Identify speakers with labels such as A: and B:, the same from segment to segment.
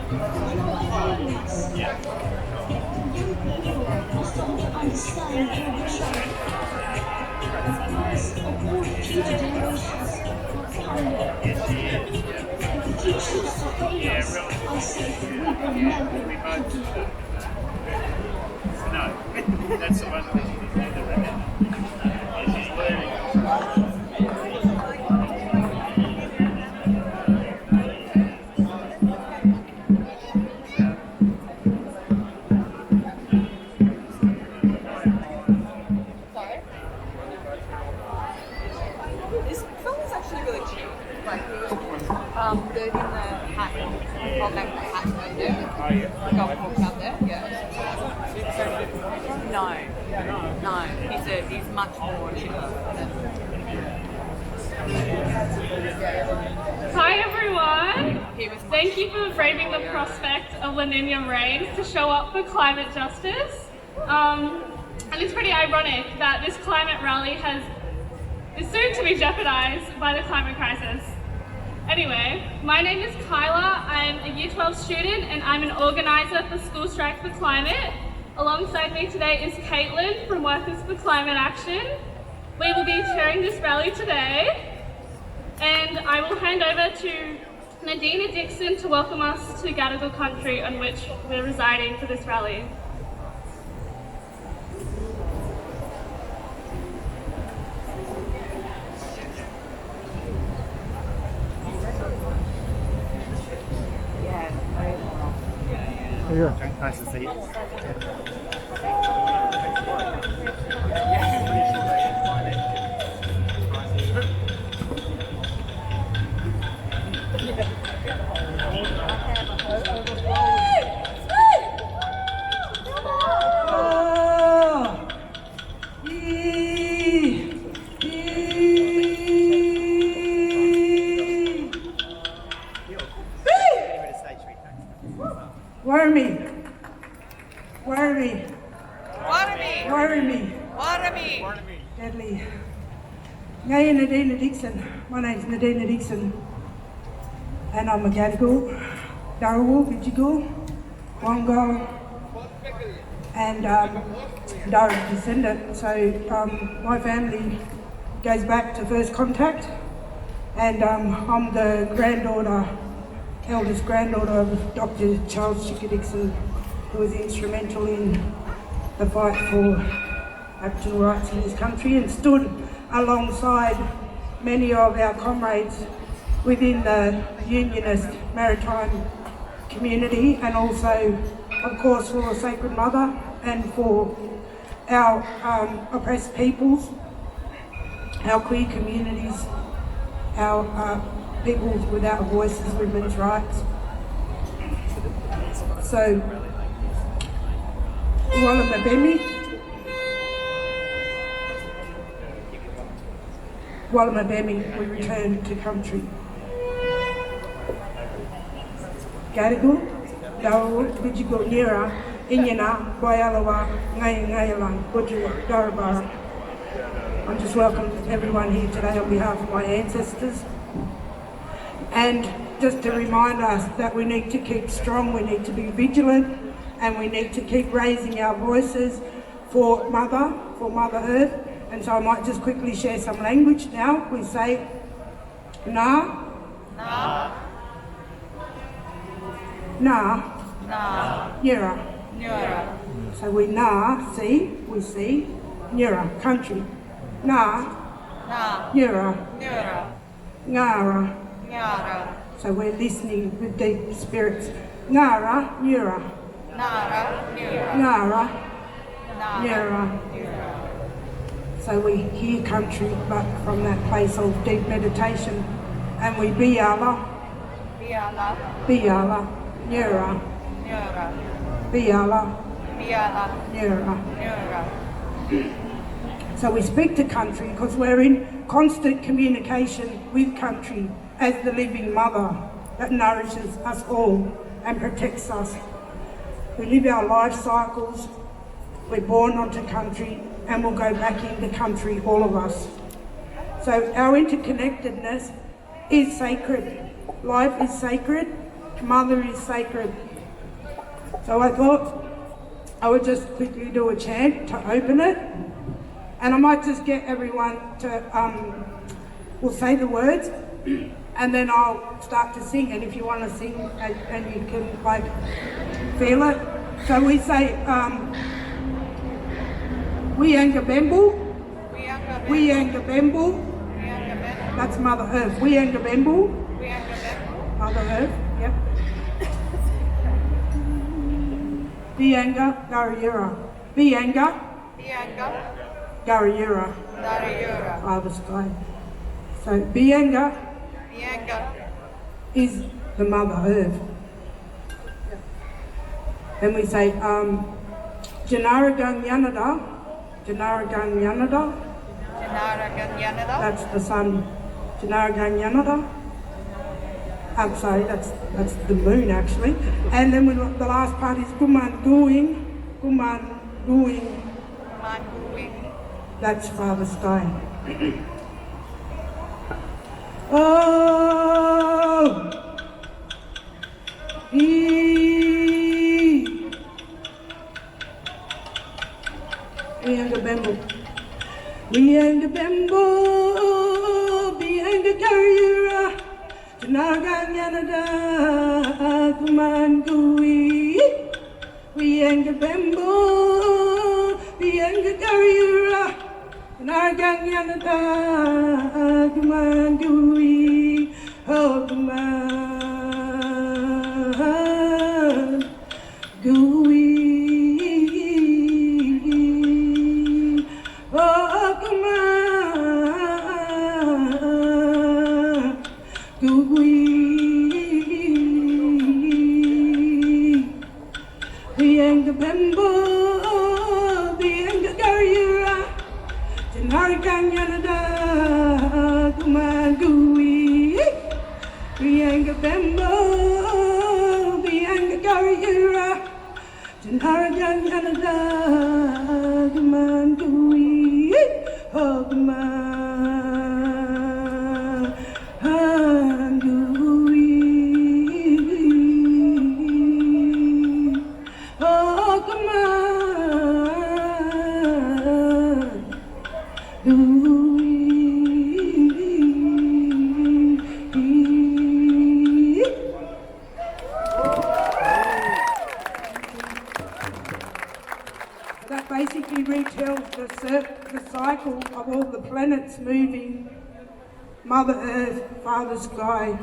A: No, that's the one thing you need to remember. She's learning.
B: This film is actually really cute. Like, they're in the hat, hold back the hat over there.
A: Oh, yeah.
B: Golf walks out there, yeah. No, he's much more chipper.
C: Hi everyone!
B: He was
C: Thank you for braving the prospect of La Nina rains to show up for climate justice. And it's pretty ironic that this climate rally is soon to be jeopardized by the climate crisis. Anyway, my name is Kyla. I'm a Year 12 student and I'm an organizer for School Strike for Climate. Alongside me today is Caitlin from Workers for Climate Action. We will be chairing this rally today. And I will hand over to Nadina Dixon to welcome us to Gadigal country on which we're residing for this rally.
A: Nice to see you.
D: Warramy. Deadly. Ngaya Nadina Dixon. My name's Nadina Dixon. And I'm a Gadigal, Dharawal, Vijigal, Wongal, and Dara descendant. So my family goes back to first contact, and I'm the granddaughter, eldest granddaughter of Dr. Charles Chicka Dixon, who was instrumental in the fight for Aboriginal rights in this country and stood alongside many of our comrades within the Unionist maritime community, and also, of course, for Sacred Mother and for our oppressed peoples, our queer communities, our peoples without voices, women's rights. So, Wallamabemi. Wallamabemi, we return to country. Gadigal, Dharawal, Vijigal, Nira, Inyana, Waialawa, Ngayalang, Budju, Darabara. I'm just welcoming everyone here today on behalf of my ancestors. And just to remind us that we need to keep strong, we need to be vigilant, and we need to keep raising our voices for Mother Earth. And so I might just quickly share some language now. We say, Na,
B: Na,
D: Na,
B: Na,
D: Nira.
B: Nura,
D: So we we see, Nira, country. Na,
B: Na,
D: Nira,
B: Nura,
D: Ngara.
B: Nyara,
D: So we're listening with deep spirits. Ngara, Nira,
B: Nara, Nura,
D: Ngara,
B: Nara,
D: Nira.
B: Nura.
D: So we hear country, but from that place of deep meditation. And we Biala,
B: Biala,
D: Biala, Nira,
B: Nura,
D: Biala,
B: Biala,
D: Nira.
B: Nura.
D: So we speak to country because we're in constant communication with country as the living mother that nourishes us all and protects us. We live our life cycles, we're born onto country, and we'll go back into country, all of us. So our interconnectedness is sacred. Life is sacred, Mother is sacred. So I thought I would just quickly do a chant to open it, and I might just get everyone to, we'll say the words, and then I'll start to sing, and if you want to sing and you can like feel it. So we say, Wiangabembu, Wiangabembu, that's Mother Earth. Wiangabembu, Mother Earth, yep. Bianga Garayura, Bianga Garayura, Father Sky. So Bianga is the Mother Earth. And we say, Janaragang Yanada, Janaragang Yanada, that's the sun. Janaragang Yanada. I'm sorry, that's the moon actually. And then the last part is Guman Guing, that's Father Sky. Oh, Wiangabembu, Bianga Garayura, Janagang Yanada, Guman Gui, Wiangabembu, Bianga Garayura, Janagang Yanada, Guman Gui, oh Guman Gui. Biangabembu, Bianga Garayura, Janaragang Yanada, Guman Gui. Biangabembu, Bianga Garayura, Janaragang Yanada, Guman Gui. Oh, Guman Gui. Oh, Guman Gui. That basically retells the cycle of all the planets moving, Mother Earth, Father Sky,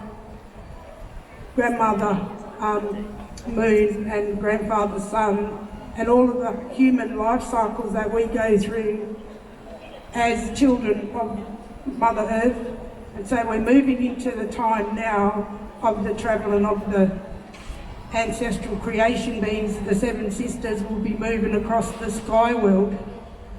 D: Grandmother Moon and Grandfather Sun, and all of the human life cycles that we go through as children of Mother Earth. And so we're moving into the time now of the travelling of the ancestral creation beings. The Seven Sisters will be moving across the sky world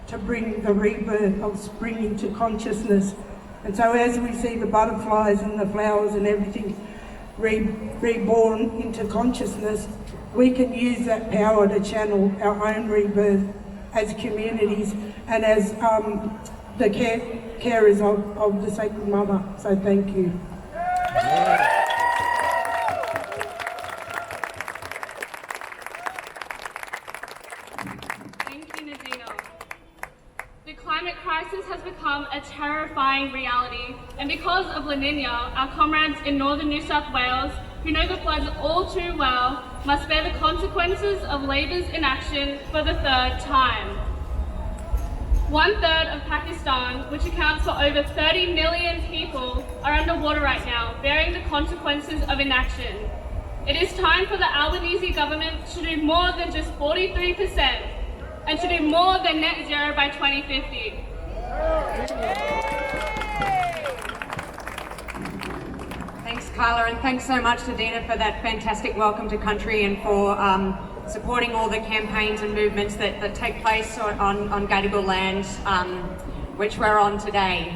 D: to bring the rebirth of spring into consciousness. And so as we see the butterflies and the flowers and everything reborn into consciousness, we can use that power to channel our own rebirth as communities and as the carers of the Sacred Mother. So thank you.
C: Thank you, Nadina. The climate crisis has become a terrifying reality, and because of La Nina, our comrades in northern New South Wales, who know the floods all too well, must bear the consequences of Labor's inaction for the third time. 1/3 of Pakistan, which accounts for over 30 million people, are underwater right now, bearing the consequences of inaction. It is time for the Albanese government to do more than just 43%, and to do more than net zero by 2050.
E: Thanks, Carla, and thanks so much to Dina for that fantastic welcome to country and for supporting all the campaigns and movements that take place on Gadigal land, which we're on today.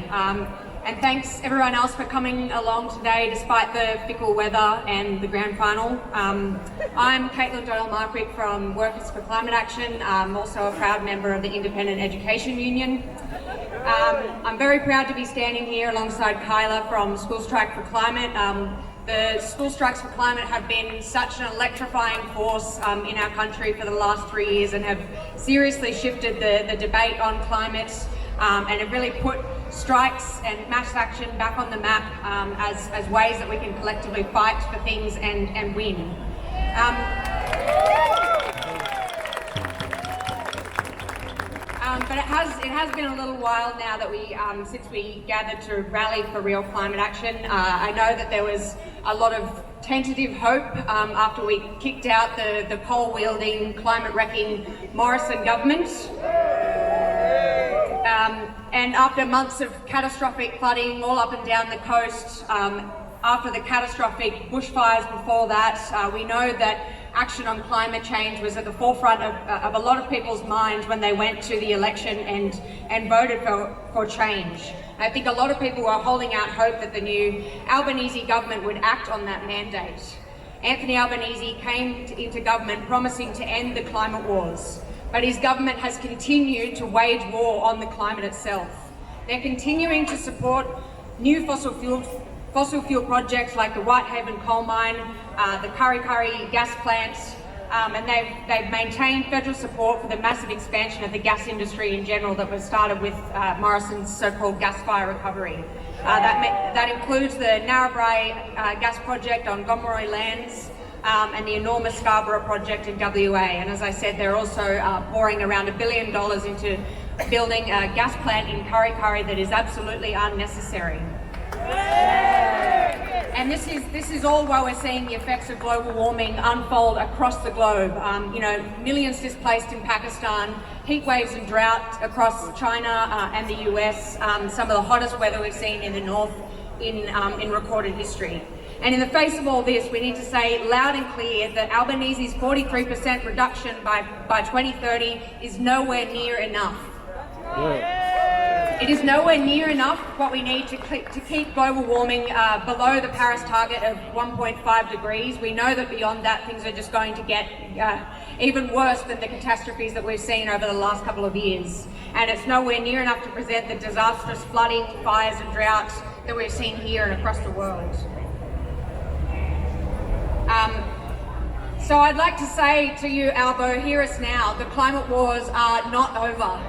E: And thanks everyone else for coming along today despite the fickle weather and the grand final. I'm Caitlin Doyle-Markwick from Workers for Climate Action. I'm also a proud member of the Independent Education Union. I'm very proud to be standing here alongside Kyla from School Strike for Climate. The school strikes for climate have been such an electrifying force in our country for the last 3 years and have seriously shifted the debate on climate and have really put strikes and mass action back on the map as ways that we can collectively fight for things and win. But it has been a little while now that since we gathered to rally for real climate action. I know that there was a lot of tentative hope after we kicked out the pole-wielding, climate-wrecking Morrison government. And after months of catastrophic flooding all up and down the coast, after the catastrophic bushfires before that, we know that action on climate change was at the forefront of a lot of people's minds when they went to the election and voted for change. I think a lot of people were holding out hope that the new Albanese government would act on that mandate. Anthony Albanese came into government promising to end the climate wars, but his government has continued to wage war on the climate itself. They're continuing to support new fossil fuel projects like the Whitehaven coal mine, the Kurri Kurri gas plants, and they've maintained federal support for the massive expansion of the gas industry in general that was started with Morrison's so-called gas fire recovery. That includes the Narrabri gas project on Gomeroi lands and the enormous Scarborough project in WA. And as I said, they're also pouring around $1 billion into building a gas plant in Kurri Kurri that is absolutely unnecessary. And this is all while we're seeing the effects of global warming unfold across the globe. Millions displaced in Pakistan, heat waves and drought across China and the US, some of the hottest weather we've seen in the north in recorded history. And in the face of all this, we need to say loud and clear that Albanese's 43% reduction by 2030 is nowhere near enough. It is nowhere near enough what we need to keep global warming below the Paris target of 1.5 degrees. We know that beyond that, things are just going to get even worse than the catastrophes that we've seen over the last couple of years. And it's nowhere near enough to present the disastrous flooding, fires and droughts that we've seen here and across the world. So I'd like to say to you, Albo, hear us now. The climate wars are not over.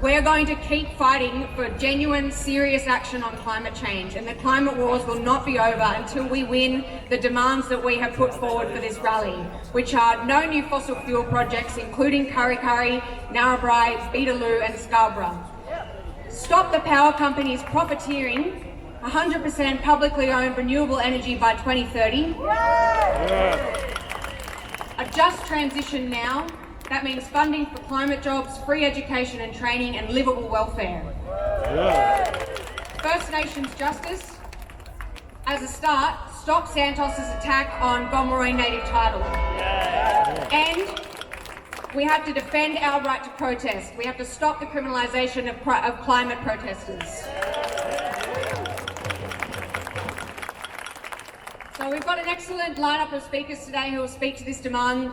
E: We're going to keep fighting for genuine, serious action on climate change, and the climate wars will not be over until we win the demands that we have put forward for this rally, which are no new fossil fuel projects, including Kurri Kurri, Narrabri, Beetaloo and Scarborough. Stop the power companies profiteering 100% publicly owned renewable energy by 2030. A just transition now. That means funding for climate jobs, free education and training, and livable welfare. First Nations justice. As a start, stop Santos's attack on Gomeroi native title. And we have to defend our right to protest. We have to stop the criminalisation of climate protesters. So we've got an excellent lineup of speakers today who will speak to these demands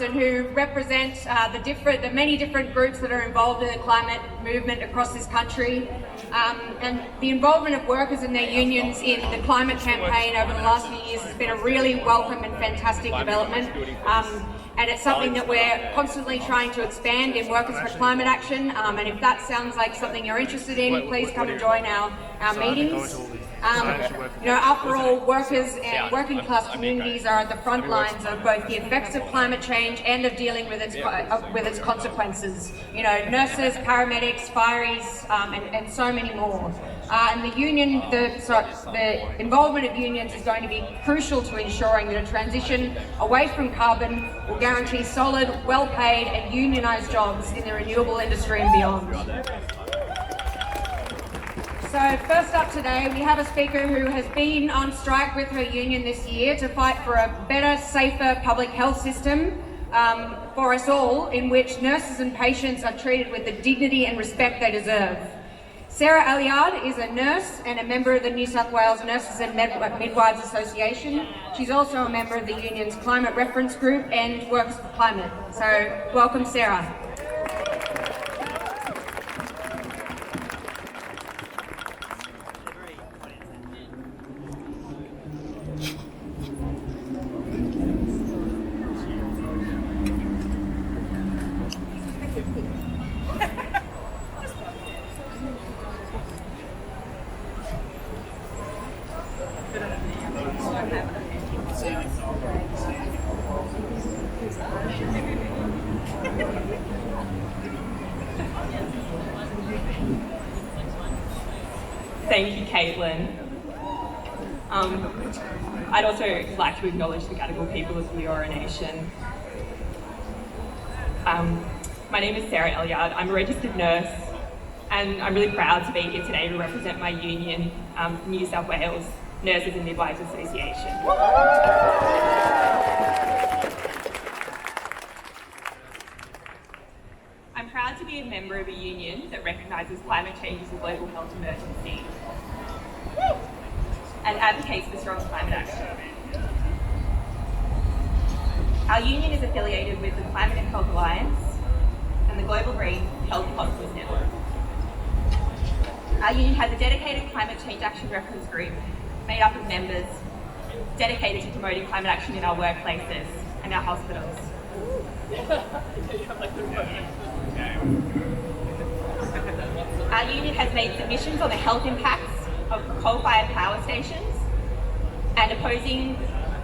E: and who represent the many different groups that are involved in the climate movement across this country. And the involvement of workers and their unions in the climate campaign over the last few years has been a really welcome and fantastic development. And it's something that we're constantly trying to expand in Workers for Climate Action. And if that sounds like something you're interested in, please come and join our meetings. After all, workers and working class communities are at the front lines of both the effects of climate change and of dealing with its consequences. Nurses, paramedics, fireys, and so many more. And the involvement of unions is going to be crucial to ensuring that a transition away from carbon will guarantee solid, well-paid and unionised jobs in the renewable industry and beyond. So first up today, we have a speaker who has been on strike with her union this year to fight for a better, safer public health system for us all, in which nurses and patients are treated with the dignity and respect they deserve. Sarah Alliard is a nurse and a member of the New South Wales Nurses and Midwives Association. She's also a member of the union's Climate Reference Group and Works for Climate. So welcome, Sarah.
F: Thank you, Caitlin. I'd also like to acknowledge the Gadigal people of the Eora Nation. My name is Sarah Elyard. I'm a registered nurse, and I'm really proud to be here today to represent my union, New South Wales Nurses and Midwives Association. I'm proud to be a member of a union that recognises climate change as a global health emergency and advocates for strong climate action. Our union is affiliated with the Climate and Health Alliance and the Global Green Health Hospitals Network. Our union has a dedicated climate change action reference group made up of members dedicated to promoting climate action in our workplaces and our hospitals. Our union has made submissions on the health impacts of coal-fired power stations and opposing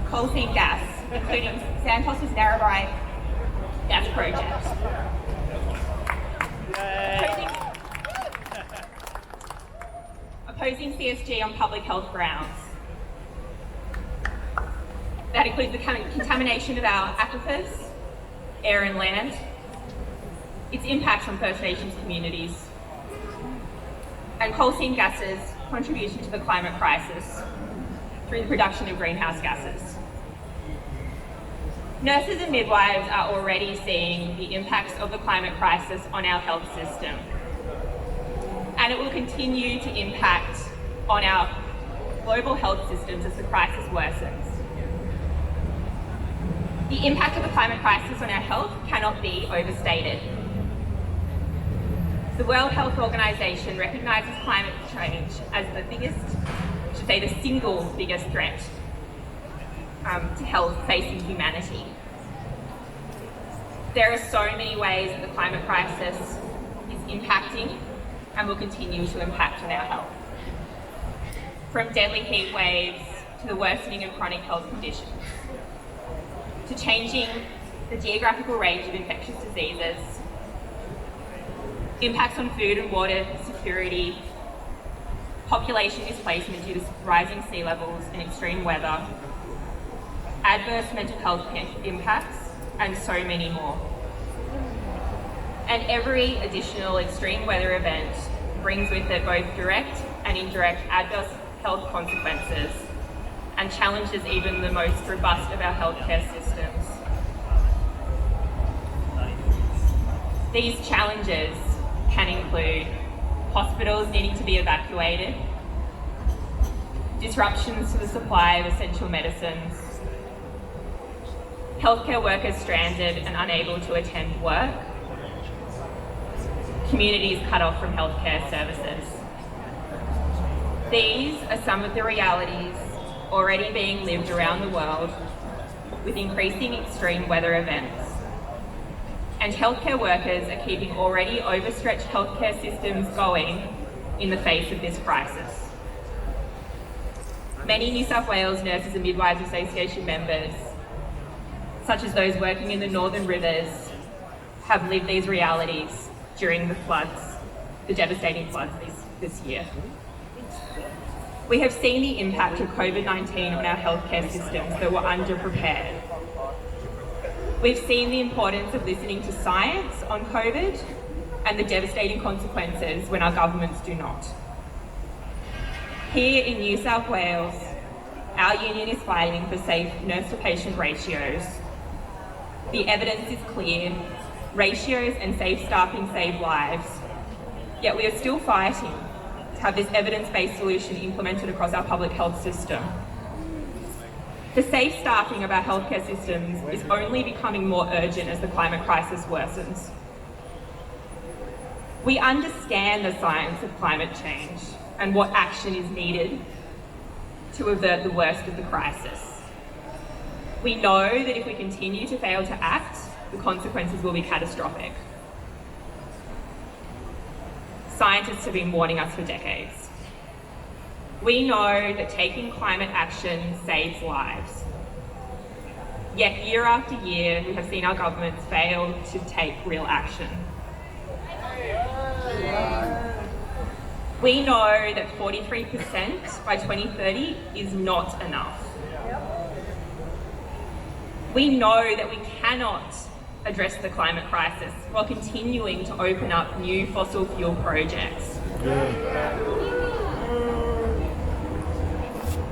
F: coal seam gas, including Santos' Narrabri gas project. Opposing CSG on public health grounds. That includes the contamination of our aquifers, air and land, its impacts on First Nations communities, and coal seam gases' contribution to the climate crisis through the production of greenhouse gases. Nurses and midwives are already seeing the impacts of the climate crisis on our health system, and it will continue to impact on our global health systems as the crisis worsens. The impact of the climate crisis on our health cannot be overstated. The World Health Organization recognises climate change as the biggest, I should say the single biggest threat to health facing humanity. There are so many ways that the climate crisis is impacting and will continue to impact on our health. From deadly heat waves to the worsening of chronic health conditions, to changing the geographical range of infectious diseases, impacts on food and water security, population displacement due to rising sea levels and extreme weather, adverse mental health impacts, and so many more. And every additional extreme weather event brings with it both direct and indirect adverse health consequences and challenges even the most robust of our healthcare systems. These challenges can include hospitals needing to be evacuated, disruptions to the supply of essential medicines, healthcare workers stranded and unable to attend work, communities cut off from healthcare services. These are some of the realities already being lived around the world with increasing extreme weather events. And healthcare workers are keeping already overstretched healthcare systems going in the face of this crisis. Many New South Wales Nurses and Midwives Association members, such as those working in the Northern Rivers, have lived these realities during the floods, the devastating floods this year. We have seen the impact of COVID-19 on our healthcare systems that were underprepared. We've seen the importance of listening to science on COVID and the devastating consequences when our governments do not. Here in New South Wales, our union is fighting for safe nurse-to-patient ratios. The evidence is clear. Ratios and safe staffing save lives. Yet we are still fighting to have this evidence-based solution implemented across our public health system. The safe staffing of our healthcare systems is only becoming more urgent as the climate crisis worsens. We understand the science of climate change and what action is needed to avert the worst of the crisis. We know that if we continue to fail to act, the consequences will be catastrophic. Scientists have been warning us for decades. We know that taking climate action saves lives. Yet year after year, we have seen our governments fail to take real action. We know that 43% by 2030 is not enough. We know that we cannot address the climate crisis while continuing to open up new fossil fuel projects.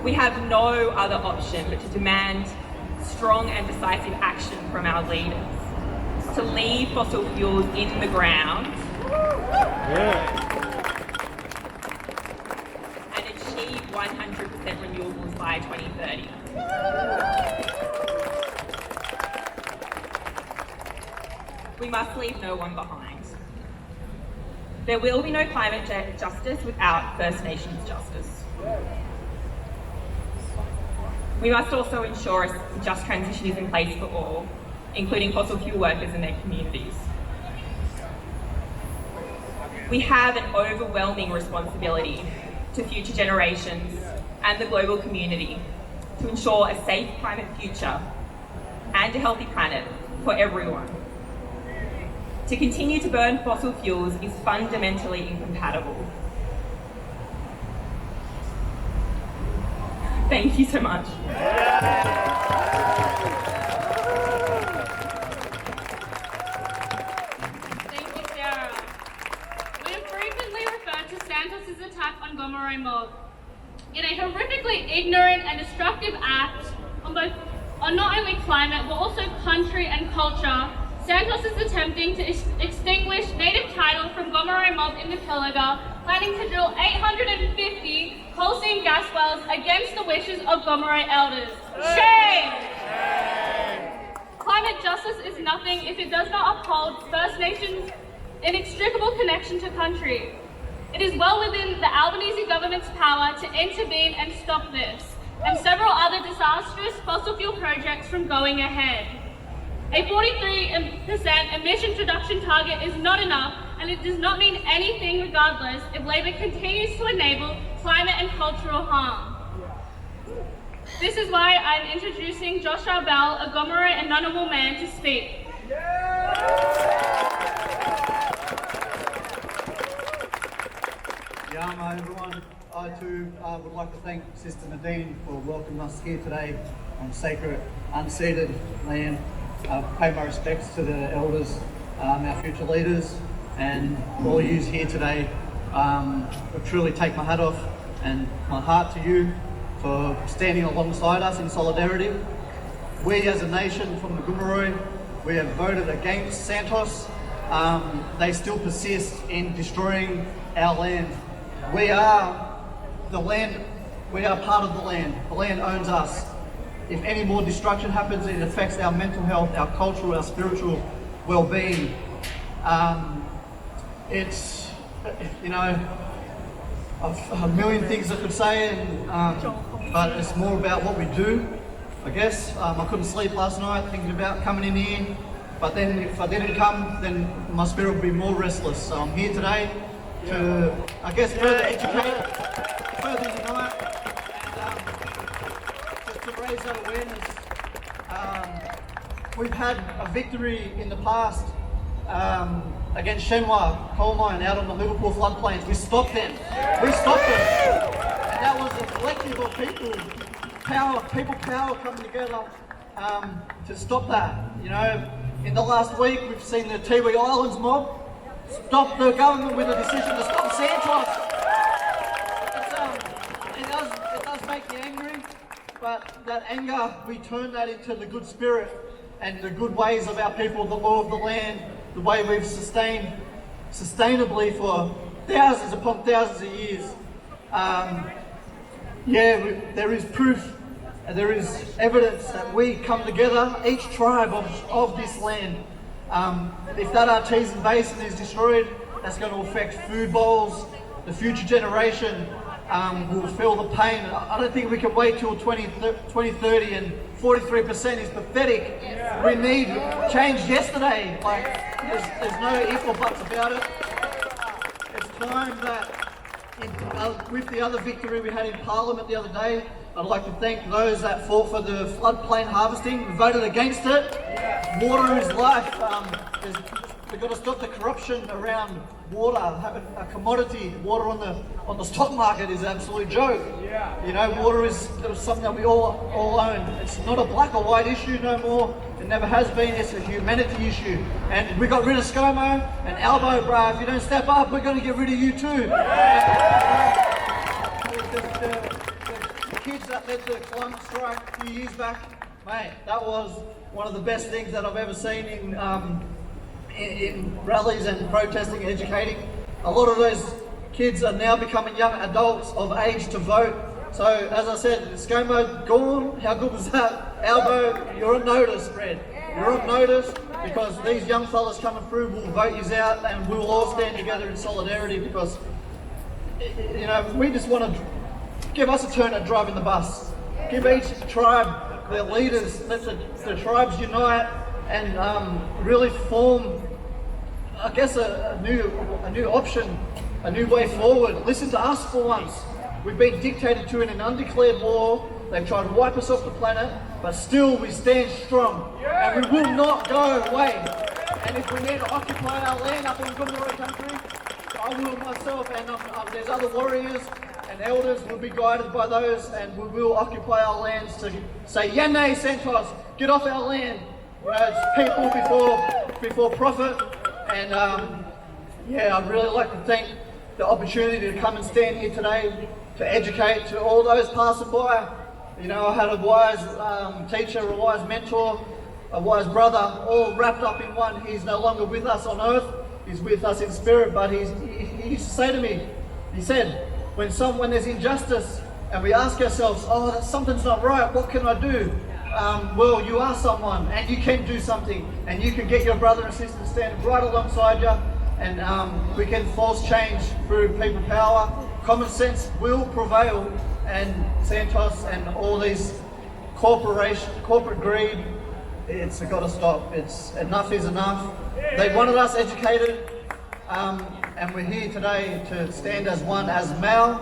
F: We have no other option but to demand strong and decisive action from our leaders to leave fossil fuels in the ground and achieve 100% renewables by 2030. We must leave no one behind. There will be no climate justice without First Nations justice. We must also ensure a just transition is in place for all, including fossil fuel workers and their communities. We have an overwhelming responsibility to future generations and the global community to ensure a safe climate future and a healthy planet for everyone. To continue to burn fossil fuels is fundamentally incompatible. Thank you so much.
C: Thank you, Sarah. We have frequently referred to Santos' attack on Gomeroi Mob in a horrifically ignorant and destructive act on not only climate but also country and culture. Santos is attempting to extinguish native title from Gomeroi Mob in the Pilliga, planning to drill 850 coal seam gas wells against the wishes of Gomeroi elders. Shame! Climate justice is nothing if it does not uphold First Nations' inextricable connection to country. It is well within the Albanese government's power to intervene and stop this, and several other disastrous fossil fuel projects from going ahead. A 43% emissions reduction target is not enough, and it does not mean anything regardless if Labor continues to enable climate and cultural harm. This is why I'm introducing Joshua Bell, a Gomeroi and Ngunnawal man, to speak.
G: Yama everyone, I too would like to thank Sister Nadine for welcoming us here today on sacred, unceded land. Pay my respects to the elders, our future leaders, and all yous here today. I truly take my hat off and my heart to you for standing alongside us in solidarity. We as a nation from the Gomeroi, we have voted against Santos. They still persist in destroying our land. We are the land, we are part of the land. The land owns us. If any more destruction happens, it affects our mental health, our cultural, our spiritual well-being. It's, you know, a million things I could say, but it's more about what we do, I guess. I couldn't sleep last night thinking about coming in here, but then if I didn't come, then my spirit would be more restless. So I'm here today to, I guess, further educate, further unite, to raise that awareness. We've had a victory in the past against Shenhua coal mine out on the Liverpool floodplains. We stopped them. We stopped them. And that was a collective of people power coming together to stop that. You know, in the last week we've seen the Tiwi Islands mob stop the government with a decision to stop Santos. It does make me angry. But that anger, we turn that into the good spirit and the good ways of our people, the law of the land, the way we've sustainably for thousands upon thousands of years. There is proof, and there is evidence that we come together, each tribe of this land. If that artesian basin is destroyed, that's going to affect food bowls. The future generation will feel the pain. I don't think we can wait till 2030, and 43% is pathetic. We need change yesterday. Like, there's no ifs or buts about it. It's time that, with the other victory we had in Parliament the other day, I'd like to thank those that fought for the floodplain harvesting, voted against it. Water is life. We've got to stop the corruption around water, having a commodity. Water on the stock market is an absolute joke. You know, water is something that we all own. It's not a black or white issue no more. It never has been. It's a humanity issue. And we got rid of ScoMo and Albo, bruh. If you don't step up, we're going to get rid of you too. The kids that led the climate strike a few years back, mate, that was one of the best things that I've ever seen in rallies and protesting and educating. A lot of those kids are now becoming young adults of age to vote. So as I said, ScoMo gone, how good was that? Albo, you're on notice, Fred. You're on notice because these young fellas coming through will vote you out, and we'll all stand together in solidarity because, you know, we just want to give us a turn at driving the bus. Give each tribe their leaders, let the tribes unite and really form, I guess, a new option, a new way forward. Listen to us for once. We've been dictated to in an undeclared war. They've tried to wipe us off the planet, but still we stand strong. And we will not go away. And if we need to occupy our land up in Gomeroi country, I will myself, and there's other warriors and elders will be guided by those, and we will occupy our lands to say, Yane Santos, get off our land. You know, it's people before profit. And yeah, I'd really like to thank the opportunity to come and stand here today to educate to all those passing by. You know, I had a wise teacher, a wise mentor, a wise brother, all wrapped up in one. He's no longer with us on earth, he's with us in spirit, but he used to say to me, he said, when there's injustice and we ask ourselves, oh, something's not right, what can I do? Well, you are someone and you can do something, and you can get your brother and sister to stand right alongside you, and we can force change through people power. Common sense will prevail, and Santos and all these corporate greed, it's got to stop. Enough is enough. They wanted us educated, and we're here today to stand as one, as Mal,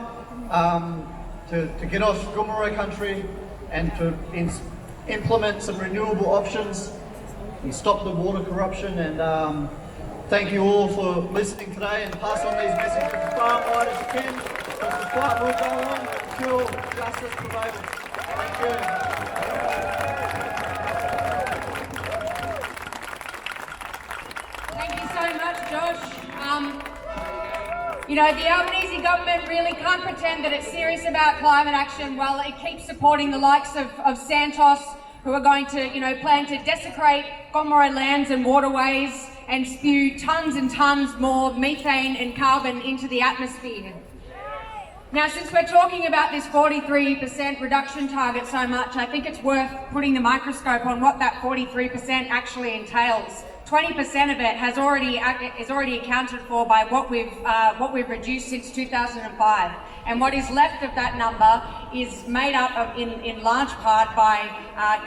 G: to get off Gomeroi country and to implement some renewable options and stop the water corruption. And thank you all for listening today, and pass on these messages as far and wide as you can, because the fight will go on until justice prevails. Thank you.
E: Thank you so much, Josh. You know, the Albanese government really can't pretend that it's serious about climate action while it keeps supporting the likes of Santos, who are going to, you know, plan to desecrate Gomeroi lands and waterways and spew tons and tons more methane and carbon into the atmosphere. Now, since we're talking about this 43% reduction target so much, I think it's worth putting the microscope on what that 43% actually entails. 20% of it is already accounted for by what we've reduced since 2005, and what is left of that number is made up of, in large part, by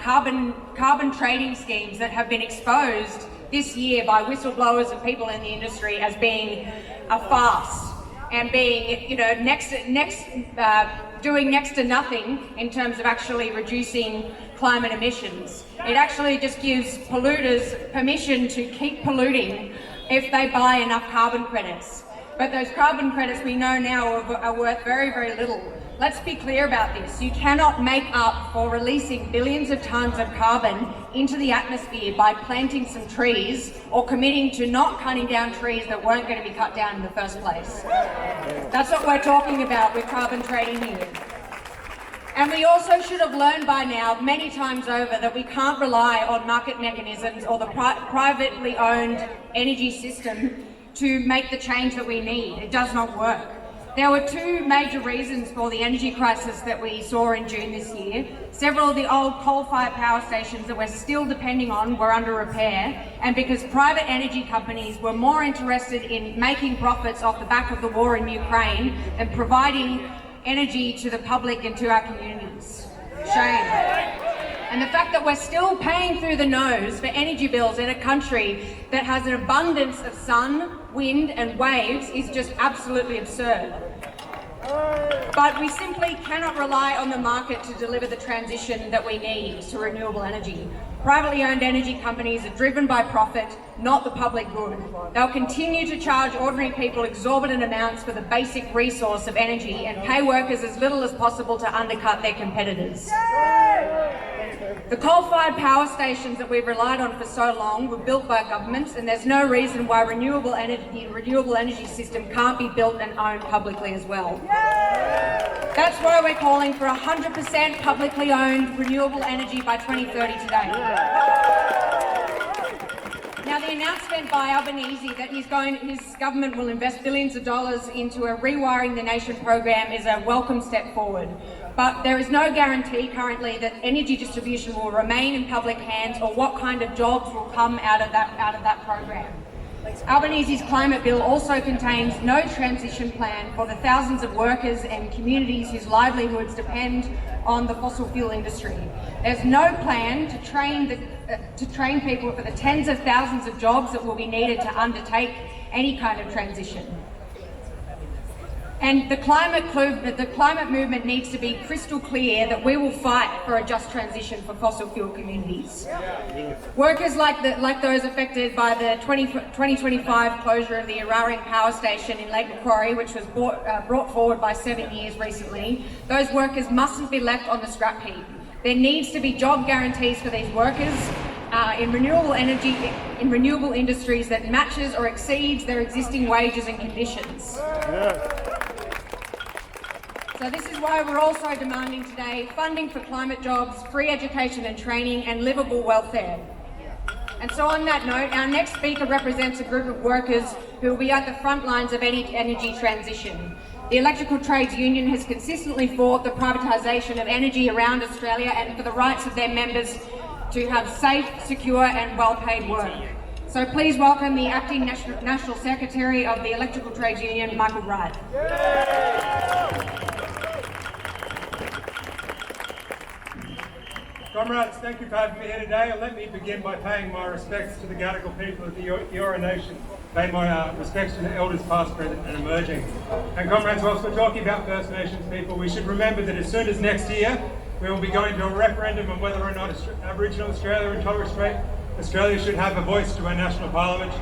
E: carbon trading schemes that have been exposed this year by whistleblowers and people in the industry as being a farce and being, you know, doing next to nothing in terms of actually reducing climate emissions. It actually just gives polluters permission to keep polluting if they buy enough carbon credits. But those carbon credits we know now are worth very, very little. Let's be clear about this. You cannot make up for releasing billions of tons of carbon into the atmosphere by planting some trees or committing to not cutting down trees that weren't going to be cut down in the first place. That's what we're talking about with carbon trading here. And we also should have learned by now, many times over, that we can't rely on market mechanisms or the privately owned energy system to make the change that we need. It does not work. There were two major reasons for the energy crisis that we saw in June this year. Several of the old coal-fired power stations that we're still depending on were under repair, and because private energy companies were more interested in making profits off the back of the war in Ukraine than providing energy to the public and to our communities. Shame. And the fact that we're still paying through the nose for energy bills in a country that has an abundance of sun, wind and waves is just absolutely absurd. But we simply cannot rely on the market to deliver the transition that we need to renewable energy. Privately owned energy companies are driven by profit, not the public good. They'll continue to charge ordinary people exorbitant amounts for the basic resource of energy and pay workers as little as possible to undercut their competitors. The coal-fired power stations that we've relied on for so long were built by governments, and there's no reason why the renewable energy system can't be built and owned publicly as well. That's why we're calling for 100% publicly owned renewable energy by 2030 today. Now, the announcement by Albanese that his government will invest billions of dollars into a Rewiring the Nation program is a welcome step forward. But there is no guarantee currently that energy distribution will remain in public hands or what kind of jobs will come out of that program. Albanese's climate bill also contains no transition plan for the thousands of workers and communities whose livelihoods depend on the fossil fuel industry. There's no plan to train people for the tens of thousands of jobs that will be needed to undertake any kind of transition. And the climate movement needs to be crystal clear that we will fight for a just transition for fossil fuel communities. Workers like those affected by the 2025 closure of the Eraring Power Station in Lake Macquarie, which was brought forward by 7 years recently, those workers mustn't be left on the scrap heap. There needs to be job guarantees for these workers in renewable energy, in renewable industries that matches or exceeds their existing wages and conditions. So this is why we're also demanding today funding for climate jobs, free education and training, and livable welfare. And so on that note, our next speaker represents a group of workers who will be at the front lines of any energy transition. The Electrical Trades Union has consistently fought the privatisation of energy around Australia and for the rights of their members to have safe, secure and well-paid work. So please welcome the Acting National Secretary of the Electrical Trades Union, Michael Wright.
H: Comrades, thank you for having me here today, and let me begin by paying my respects to the Gadigal people of the Eora Nation. Pay my respects to the elders past, present and emerging. And comrades, whilst we're talking about First Nations people, we should remember that as soon as next year, we will be going to a referendum on whether or not Aboriginal Australia and Torres Strait Australia should have a voice to our national parliament.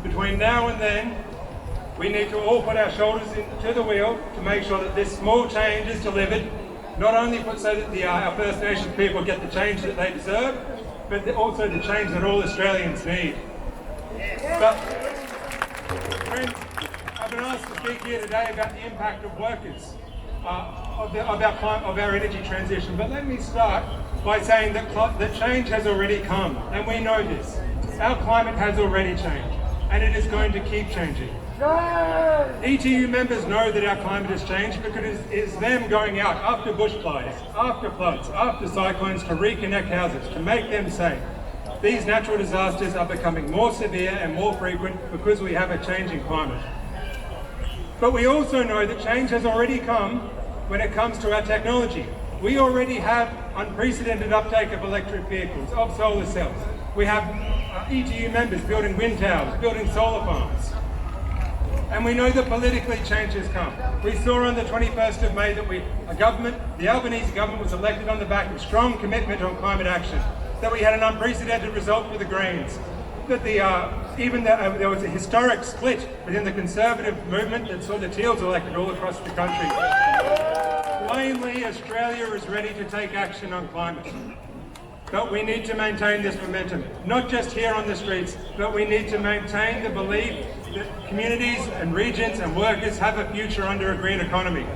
H: Between now and then, we need to all put our shoulders into the wheel to make sure that this small change is delivered, not only so that our First Nations people get the change that they deserve, but also the change that all Australians need. But, friends, I've been asked to speak here today about the impact of workers of our energy transition. But let me start by saying that change has already come, and we know this. Our climate has already changed, and it is going to keep changing. ETU members know that our climate has changed because it is them going out after bushfires, after floods, after cyclones to reconnect houses, to make them safe. These natural disasters are becoming more severe and more frequent because we have a changing climate. But we also know that change has already come when it comes to our technology. We already have unprecedented uptake of electric vehicles, of solar cells. We have ETU members building wind towers, building solar farms. And we know that politically change has come. We saw on the 21st of May that the Albanese government was elected on the back of strong commitment on climate action, that we had an unprecedented result for the Greens, that there was a historic split within the Conservative movement that saw the Teals elected all across the country. Plainly, Australia is ready to take action on climate. But we need to maintain this momentum, not just here on the streets, but we need to maintain the belief that communities and regions and workers have a future under a green economy.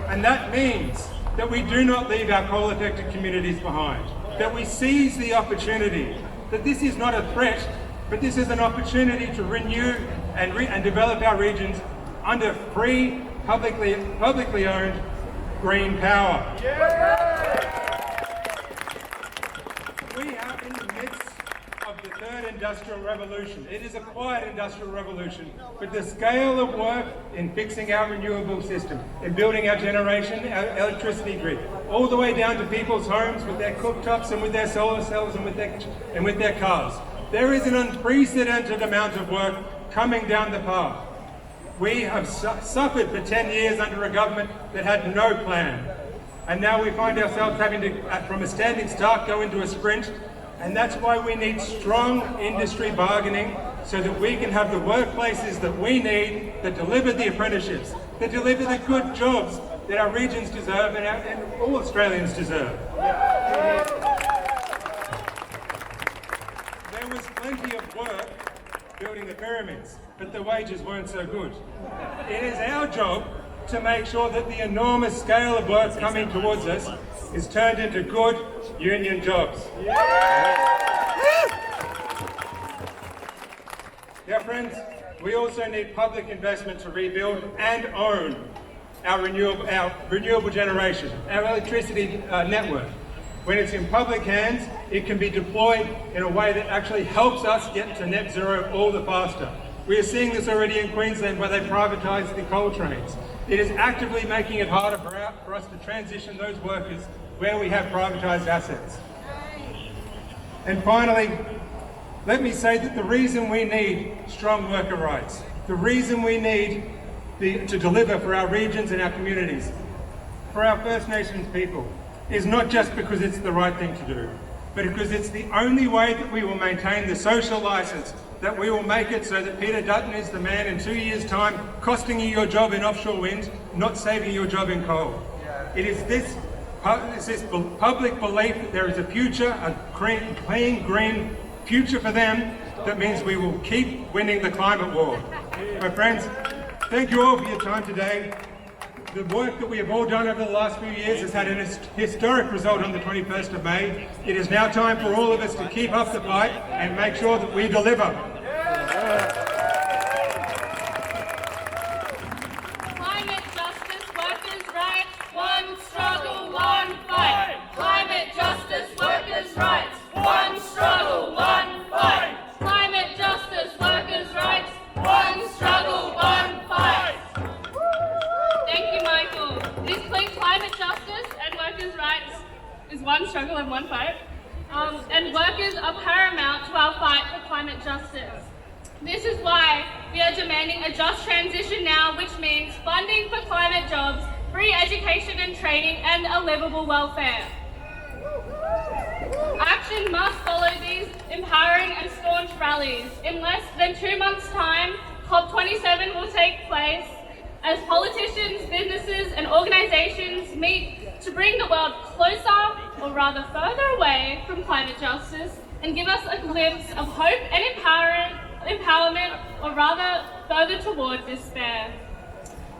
H: And that means that we do not leave our coal-affected communities behind, that we seize the opportunity, that this is not a threat, but this is an opportunity to renew and develop our regions under free, publicly owned green power. We are in the midst of the third industrial revolution. It is a quiet industrial revolution, but the scale of work in fixing our renewable system, in building our generation, our electricity grid, all the way down to people's homes with their cooktops and with their solar cells and with their cars. There is an unprecedented amount of work coming down the path. We have suffered for 10 years under a government that had no plan. And now we find ourselves having to, from a standing start, go into a sprint. And that's why we need strong industry bargaining so that we can have the workplaces that we need that deliver the apprenticeships, that deliver the good jobs that our regions deserve and all Australians deserve. There was plenty of work building the pyramids, but the wages weren't so good. It is our job to make sure that the enormous scale of work coming towards us is turned into good union jobs. Now friends, we also need public investment to rebuild and own our renewable generation, our electricity network. When it's in public hands, it can be deployed in a way that actually helps us get to net zero all the faster. We are seeing this already in Queensland where they privatised the coal trains. It is actively making it harder for us to transition those workers where we have privatised assets. And finally, let me say that the reason we need strong worker rights, the reason we need to deliver for our regions and our communities, for our First Nations people, is not just because it's the right thing to do, but because it's the only way that we will maintain the social licence, that we will make it so that Peter Dutton is the man in 2 years' time costing you your job in offshore wind, not saving your job in coal. It is this public belief that there is a future, a clean, green future for them, that means we will keep winning the climate war. My friends, thank you all for your time today. The work that we have all done over the last few years has had an historic result on the 21st of May. It is now time for all of us to keep up the fight and make sure that we deliver.
C: Climate justice, workers' rights, one struggle, one fight. Climate justice, workers' rights, one struggle, one fight. Climate justice, workers' rights, one struggle, one fight. Thank you, Michael. This climate justice and workers' rights is one struggle and one fight. And workers are paramount to our fight for climate justice. This is why we are demanding a just transition now, which means funding for climate jobs, free education and training, and a livable welfare. Action must follow these empowering and staunch rallies. In less than 2 months' time, COP27 will take place as politicians, businesses, and organisations meet to bring the world closer, or rather further away from climate justice, and give us a glimpse of hope and empowerment, or rather further toward despair.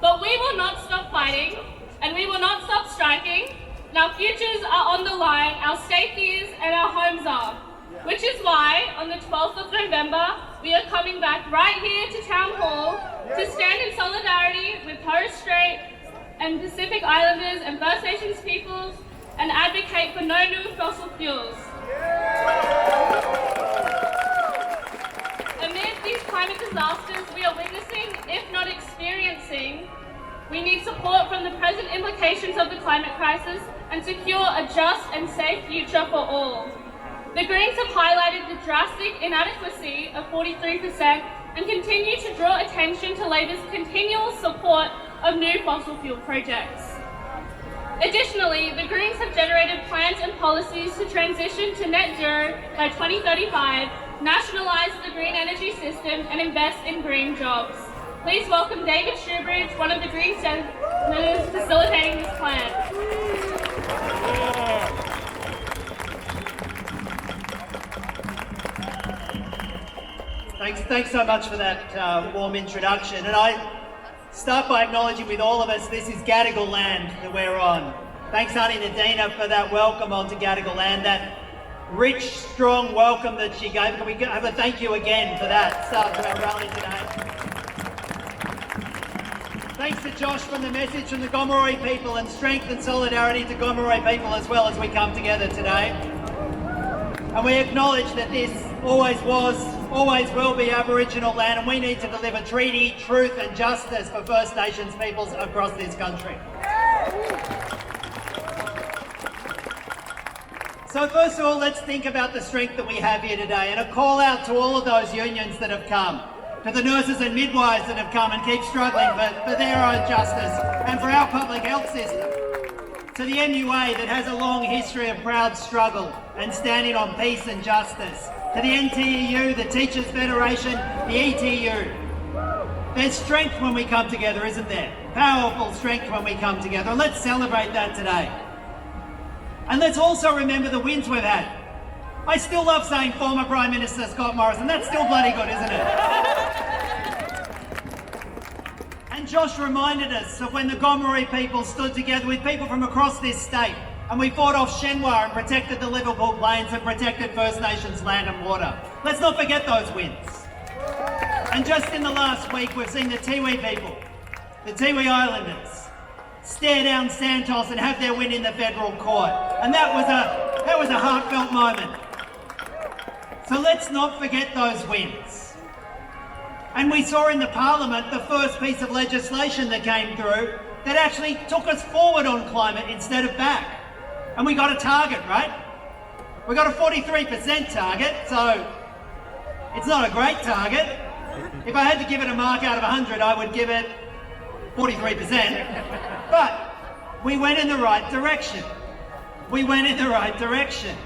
C: But we will not stop fighting, and we will not stop striking. And our futures are on the line, our safety is, and our homes are. Which is why, on the 12th of November, we are coming back right here to Town Hall to stand in solidarity with Torres Strait and Pacific Islanders and First Nations peoples and advocate for no new fossil fuels. Amid these climate disasters we are witnessing, if not experiencing, we need support from the present implications of the climate crisis and secure a just and safe future for all. The Greens have highlighted the drastic inadequacy of 43% and continue to draw attention to Labor's continual support of new fossil fuel projects. Additionally, the Greens have generated plans and policies to transition to net zero by 2035, nationalise the green energy system and invest in green jobs. Please welcome David Shoebridge, one of the Green senators facilitating this plan.
I: Thanks so much for that warm introduction. And I start by acknowledging with all of us, this is Gadigal land that we're on. Thanks Auntie Nadina for that welcome onto Gadigal land, that rich, strong welcome that she gave. Can we have a thank you again for that start to our rally today? Thanks to Josh from the message from the Gomeroi people, and strength and solidarity to Gomeroi people as well as we come together today. And we acknowledge that this always was, always will be Aboriginal land, and we need to deliver treaty, truth and justice for First Nations peoples across this country. So first of all, let's think about the strength that we have here today, and a call out to all of those unions that have come. to the nurses and midwives that have come and keep struggling for their own justice and for our public health system, to the MUA that has a long history of proud struggle and standing on peace and justice, to the NTEU, the Teachers Federation, the ETU. There's strength when we come together, isn't there? Powerful strength when we come together. Let's celebrate that today. And let's also remember the wins we've had. I still love saying former Prime Minister Scott Morrison. That's still bloody good, isn't it? And Josh reminded us of when the Gomeroi people stood together with people from across this state and we fought off Shenhua and protected the Liverpool Plains and protected First Nations land and water. Let's not forget those wins. And just in the last week, we've seen the Tiwi people, the Tiwi Islanders, stare down Santos and have their win in the federal court. And that was a heartfelt moment. So let's not forget those wins. And we saw in the Parliament the first piece of legislation that came through that actually took us forward on climate instead of back. And we got a target, right? We got a 43% target, so it's not a great target. If I had to give it a mark out of 100, I would give it 43%. But we went in the right direction. We went in the right direction.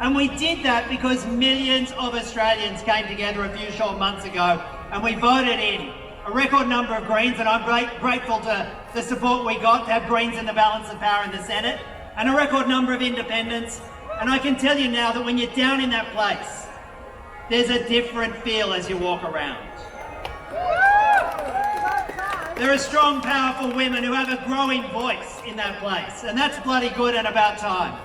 I: And we did that because millions of Australians came together a few short months ago and we voted in a record number of Greens, and I'm grateful to the support we got to have Greens in the balance of power in the Senate, and a record number of independents. And I can tell you now that when you're down in that place, there's a different feel as you walk around. There are strong, powerful women who have a growing voice in that place, and that's bloody good and about time.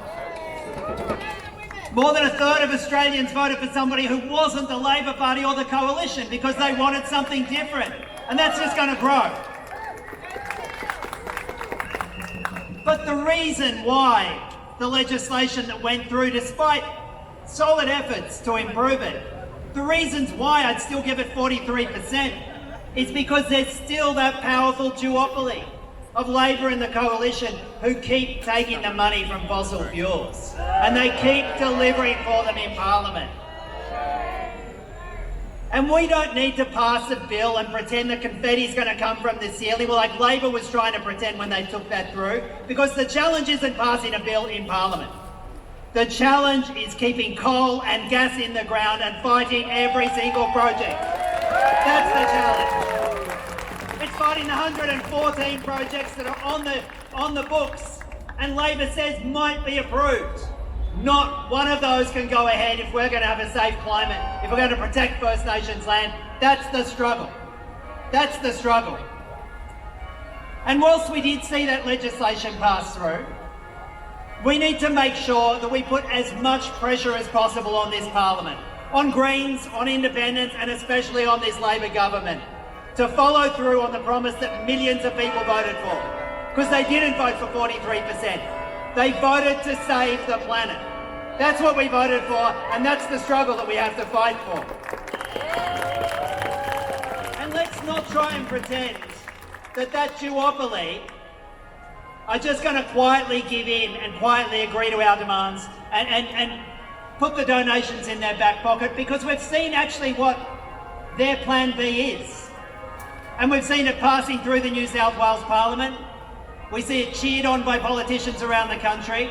I: More than a third of Australians voted for somebody who wasn't the Labor Party or the Coalition because they wanted something different, and that's just going to grow. But the reason why the legislation that went through, despite solid efforts to improve it, the reasons why I'd still give it 43% is because there's still that powerful duopoly of Labor and the Coalition who keep taking the money from fossil fuels, and they keep delivering for them in Parliament. And we don't need to pass a bill and pretend that confetti's going to come from the ceiling, well, like Labor was trying to pretend when they took that through, because the challenge isn't passing a bill in Parliament. The challenge is keeping coal and gas in the ground and fighting every single project. That's the challenge. It's fighting the 114 projects that are on the books and Labor says might be approved. Not one of those can go ahead if we're going to have a safe climate, if we're going to protect First Nations land. That's the struggle. That's the struggle. And whilst we did see that legislation pass through, we need to make sure that we put as much pressure as possible on this Parliament, on Greens, on Independents, and especially on this Labor government, to follow through on the promise that millions of people voted for. Because they didn't vote for 43%. They voted to save the planet. That's what we voted for, and that's the struggle that we have to fight for. And let's not try and pretend that that duopoly are just going to quietly give in and quietly agree to our demands and put the donations in their back pocket, because we've seen actually what their plan B is. And we've seen it passing through the New South Wales Parliament. We see it cheered on by politicians around the country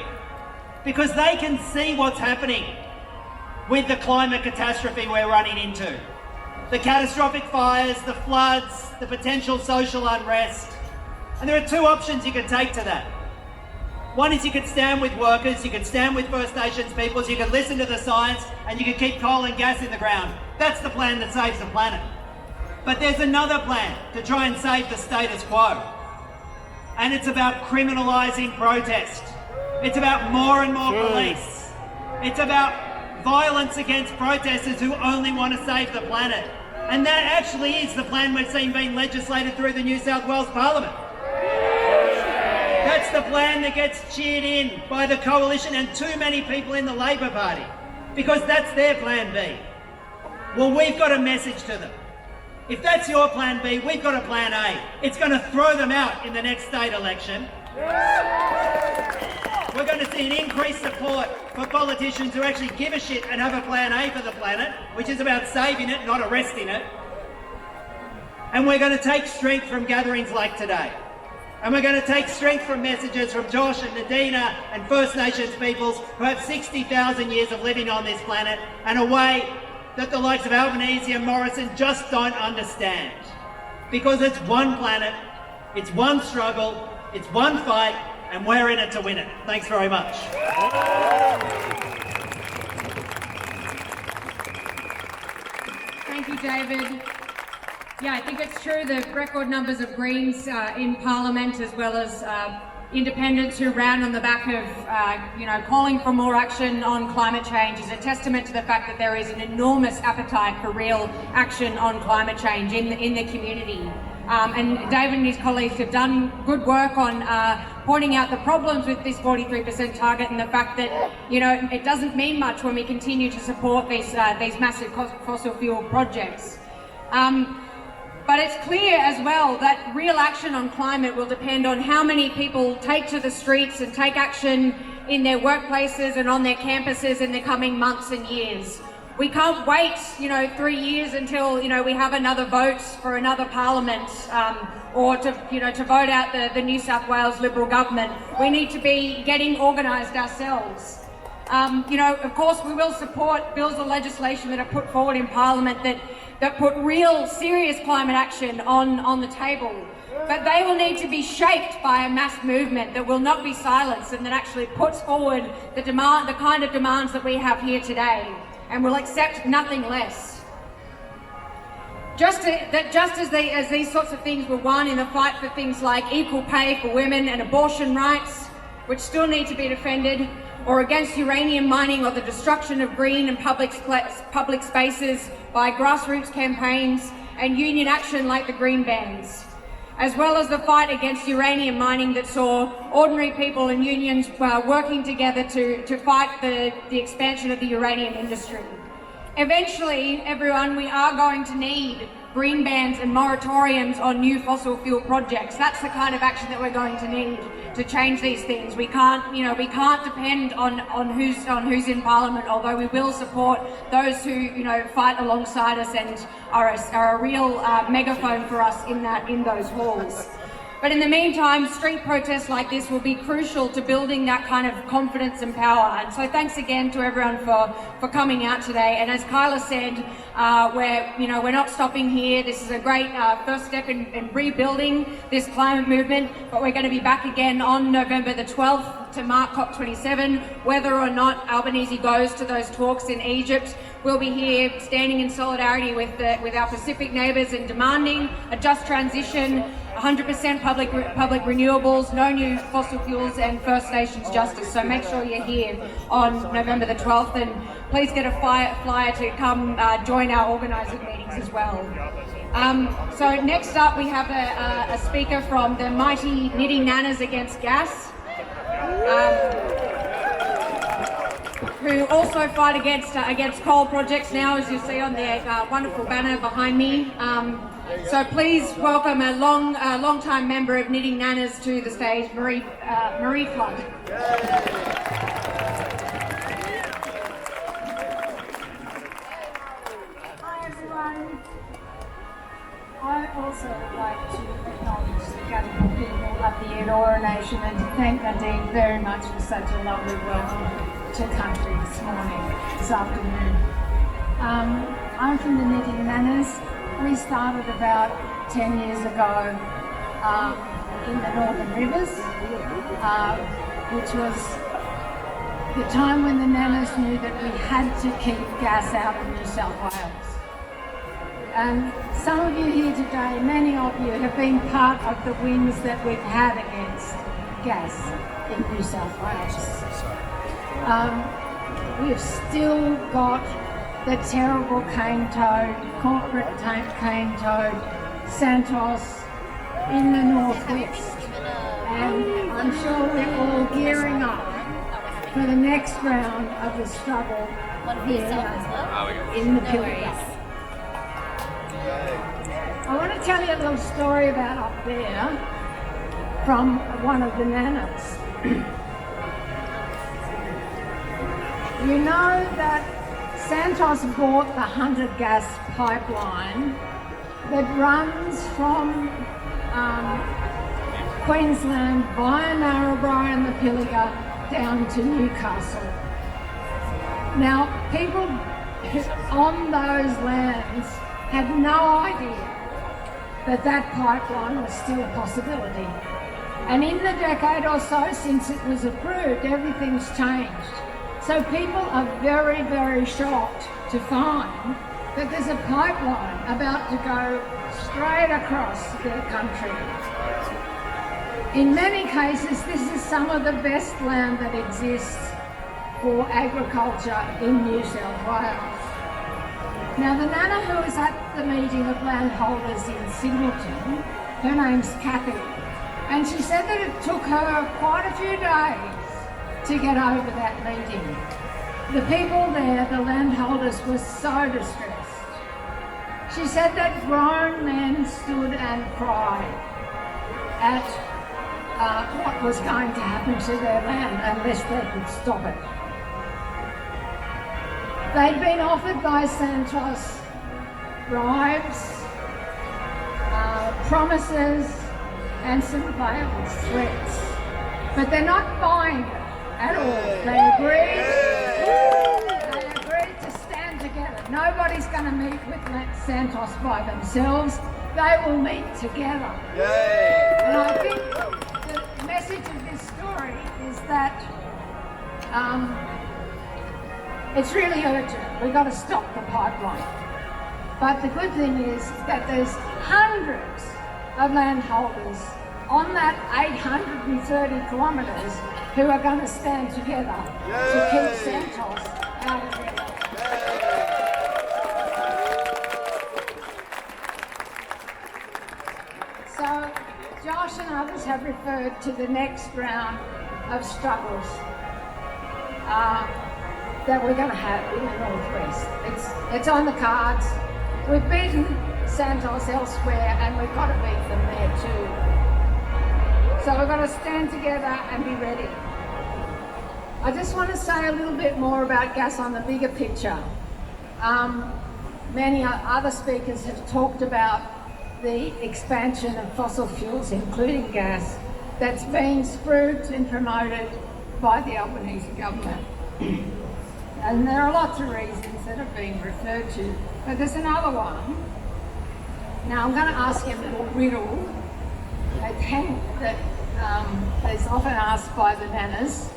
I: because they can see what's happening with the climate catastrophe we're running into. The catastrophic fires, the floods, the potential social unrest. And there are two options you can take to that. One is you could stand with workers, you could stand with First Nations peoples, you could listen to the science, and you could keep coal and gas in the ground. That's the plan that saves the planet. But there's another plan to try and save the status quo. And it's about criminalising protest. It's about more and more police. It's about violence against protesters who only want to save the planet. And that actually is the plan we've seen being legislated through the New South Wales Parliament. That's the plan that gets cheered in by the Coalition and too many people in the Labor Party, because that's their plan B. Well, we've got a message to them. If that's your plan B, we've got a plan A. It's going to throw them out in the next state election. We're going to see an increased support for politicians who actually give a shit and have a plan A for the planet, which is about saving it, not arresting it. And we're going to take strength from gatherings like today. And we're going to take strength from messages from Josh and Nadina and First Nations peoples who have 60,000 years of living on this planet in a way that the likes of Albanese and Morrison just don't understand. Because it's one planet, it's one struggle, it's one fight, and we're in it to win it. Thanks very much.
E: Thank you, David. Yeah, I think it's true the record numbers of Greens in Parliament, as well as independents who ran on the back of, calling for more action on climate change, is a testament to the fact that there is an enormous appetite for real action on climate change in the community. And David and his colleagues have done good work on pointing out the problems with this 43% target and the fact that, it doesn't mean much when we continue to support these massive fossil fuel projects. But it's clear as well that real action on climate will depend on how many people take to the streets and take action in their workplaces and on their campuses in the coming months and years. We can't wait, 3 years until, we have another vote for another parliament or to vote out the New South Wales Liberal government. We need to be getting organised ourselves. Of course, we will support bills or legislation that are put forward in Parliament that put real, serious climate action on the table. But they will need to be shaped by a mass movement that will not be silenced and that actually puts forward the kind of demands that we have here today, and will accept nothing less. Just as these sorts of things were won in the fight for things like equal pay for women and abortion rights, which still need to be defended, or against uranium mining or the destruction of green and public spaces by grassroots campaigns and union action like the Green Bands, as well as the fight against uranium mining that saw ordinary people and unions working together to fight the expansion of the uranium industry. Eventually, everyone, we are going to need green bans and moratoriums on new fossil fuel projects. That's the kind of action that we're going to need to change these things. We can't depend on who's in Parliament, although we will support those who fight alongside us and are a real megaphone for us in those halls. But in the meantime, street protests like this will be crucial to building that kind of confidence and power. And so thanks again to everyone for coming out today. And as Kyla said, we're not stopping here. This is a great first step in rebuilding this climate movement, but we're going to be back again on November the 12th to mark COP27. Whether or not Albanese goes to those talks in Egypt, we'll be here standing in solidarity with our Pacific neighbours and demanding a just transition, 100% public renewables, no new fossil fuels, and First Nations justice. So make sure you're here on November the 12th, and please get a flyer to come join our organising meetings as well. So next up we have a speaker from the mighty Knitting Nanas Against Gas, who also fight against coal projects now, as you see on their wonderful banner behind me. So please welcome a long-time member of Knitting Nanas to the stage, Marie Flood.
J: Hi everyone. I also would like to acknowledge the Gadigal people of the Eora Nation and to thank Nadine very much for such a lovely welcome to country this afternoon. I'm from the Knitting Nanas. We started about 10 years ago in the Northern Rivers, which was the time when the Nanas knew that we had to keep gas out of New South Wales. And some of you here today, many of you have been part of the wins that we've had against gas in New South Wales. We've still got the terrible cane toad, corporate cane toad, Santos in the northwest. And I'm sure we're all gearing up for the next round of the struggle here in the Pilbara. I want to tell you a little story about up there from one of the Nanas. You know that Santos bought the Hunter gas pipeline that runs from Queensland via Narrabri and the Pilliga down to Newcastle. Now, people on those lands had no idea that that pipeline was still a possibility. And in the decade or so since it was approved, everything's changed. So people are very, very shocked to find that there's a pipeline about to go straight across their country. In many cases, this is some of the best land that exists for agriculture in New South Wales. Now, the Nana who was at the meeting of landholders in Singleton, her name's Kathy, and she said that it took her quite a few days to get over that meeting. The people there, the landholders, were so distressed. She said that grown men stood and cried at what was going to happen to their land unless they could stop it. They'd been offered by Santos bribes, promises, and some veiled threats. But they're not buying it at all. They agreed to stand together. Nobody's going to meet with Santos by themselves. They will meet together. And I think the message of this story is that it's really urgent. We've got to stop the pipeline. But the good thing is that there's hundreds of landholders on that 830 kilometres who are going to stand together to keep Santos out of there. So Josh and others have referred to the next round of struggles that we're going to have in the Northwest. It's on the cards. We've beaten Santos elsewhere and we've got to beat them there too. So we've got to stand together and be ready. I just want to say a little bit more about gas on the bigger picture. Many other speakers have talked about the expansion of fossil fuels, including gas, that's being spruiked and promoted by the Albanese government. And there are lots of reasons that are being referred to, but there's another one. Now I'm going to ask you a little riddle that is often asked by the nanas,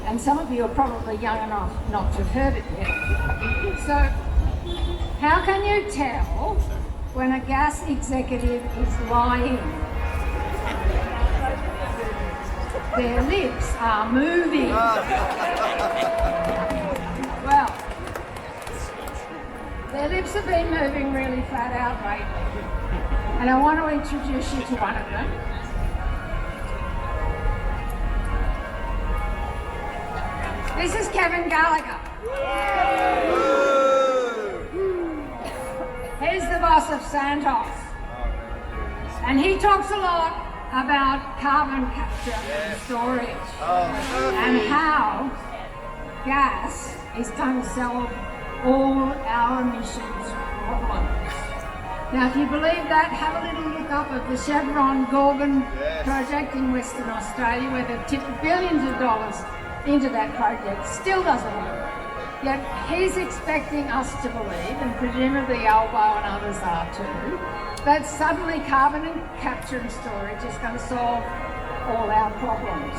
J: and some of you are probably young enough not to have heard it yet. So, how can you tell when a gas executive is lying? Their lips are moving. Well, their lips have been moving really flat out lately, and I want to introduce you to one of them. This is Kevin Gallagher. He's the boss of Santos, and he talks a lot about carbon capture and storage and how gas is going to solve all our emissions problems. Now, if you believe that, have a little look up at the Chevron Gorgon project in Western Australia, where they've tipped billions of dollars into that project. Still doesn't work. Yet he's expecting us to believe, and presumably Albo and others are too, that suddenly carbon capture and storage is going to solve all our problems.